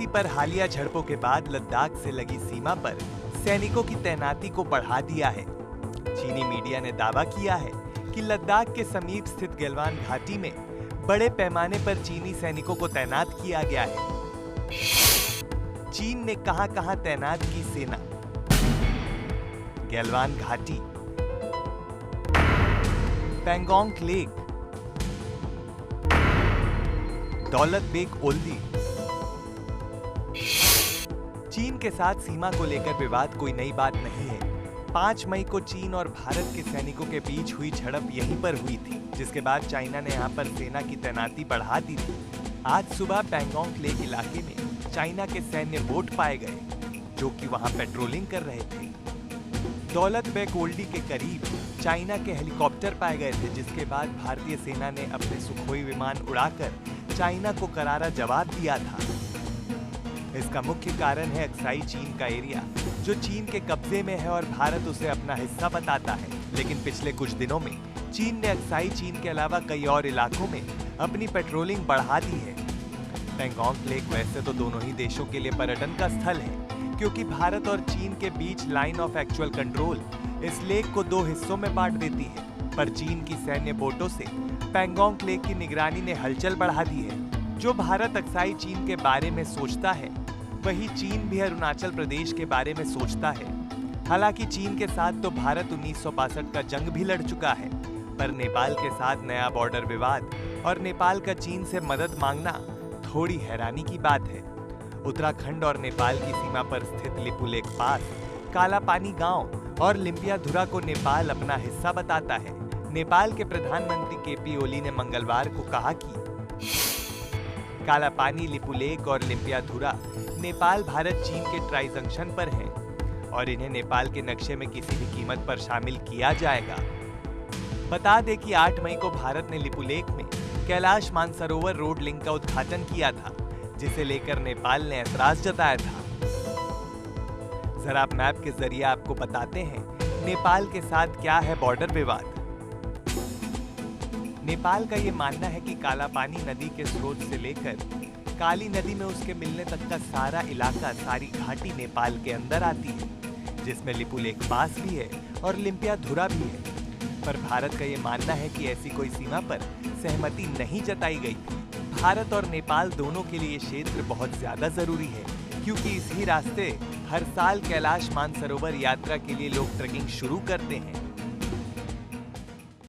पर हालिया झड़पों के बाद लद्दाख से लगी सीमा पर सैनिकों की तैनाती को बढ़ा दिया है। चीनी मीडिया ने दावा किया है कि लद्दाख के समीप स्थित गलवान घाटी में बड़े पैमाने पर चीनी सैनिकों को तैनात किया गया है। चीन ने कहां-कहां तैनात की सेना? गलवान घाटी, पैंगोंग लेक, दौलत बेग ओल्डी। चीन के साथ सीमा को लेकर विवाद कोई नई बात नहीं है। 5 मई को चीन और भारत के सैनिकों के बीच हुई झड़प यहीं पर हुई थी, जिसके बाद चाइना ने यहां पर सेना की तैनाती बढ़ा दी थी। आज सुबह पैंगोंग लेक इलाके में चाइना के सैन्य बोट पाए गए, जो कि वहां पेट्रोलिंग कर रहे थे। दौलत बेग ओल्डी के करीब चाइना के हेलीकॉप्टर पाए गए थे, जिसके बाद भारतीय सेना ने अपने सुखोई विमान उड़ाकर चाइना को करारा जवाब दिया था। इसका मुख्य कारण है अक्साई चीन का एरिया, जो चीन के कब्जे में है और भारत उसे अपना हिस्सा बताता है। लेकिन पिछले कुछ दिनों में चीन ने अक्साई चीन के अलावा कई और इलाकों में अपनी पेट्रोलिंग बढ़ा दी है। पैंगोंग लेक वैसे तो दोनों ही देशों के लिए पर्यटन का स्थल है, क्योंकि भारत और चीन के बीच लाइन ऑफ एक्चुअल कंट्रोल इस लेक को 2 हिस्सों में बांट देती है। पर चीन की सैन्य बोटों से पैंगोंग लेक की निगरानी ने हलचल बढ़ा दी है। जो भारत अक्साई चीन के बारे में सोचता है, वही चीन भी अरुणाचल प्रदेश के बारे में सोचता है। हालांकि चीन के साथ तो भारत 1962 का जंग भी लड़ चुका है, पर नेपाल के साथ नया बॉर्डर विवाद और नेपाल का चीन से मदद मांगना थोड़ी हैरानी की बात है। उत्तराखंड और नेपाल की सीमा पर स्थित लिपुलेख पास, काला पानी गांव और लिम्पियाधुरा को नेपाल अपना हिस्सा बताता है। नेपाल के प्रधानमंत्री केपी ओली ने मंगलवार को कहा कि काला पानी, लिपुलेख और लिम्पियाधुरा नेपाल भारत चीन के ट्राई जंक्शन पर हैं और इन्हें नेपाल के नक्शे में किसी भी कीमत पर शामिल किया जाएगा। बता दें कि 8 मई को भारत ने लिपुलेख में कैलाश मानसरोवर रोड लिंक का उद्घाटन किया था, जिसे लेकर नेपाल ने ऐतराज जताया था। जरा आप मैप के जरिए आपको बताते हैं नेपाल के साथ क्या है बॉर्डर विवाद। नेपाल का ये मानना है कि काला पानी नदी के स्रोत से लेकर काली नदी में उसके मिलने तक का सारा इलाका, सारी घाटी नेपाल के अंदर आती है, जिसमें लिपुलेख पास भी है और लिम्पियाधुरा भी है। पर भारत का ये मानना है कि ऐसी कोई सीमा पर सहमति नहीं जताई गई। भारत और नेपाल दोनों के लिए ये क्षेत्र बहुत ज्यादा जरूरी है, क्योंकि इसी रास्ते हर साल कैलाश मानसरोवर यात्रा के लिए लोग ट्रेकिंग शुरू करते हैं।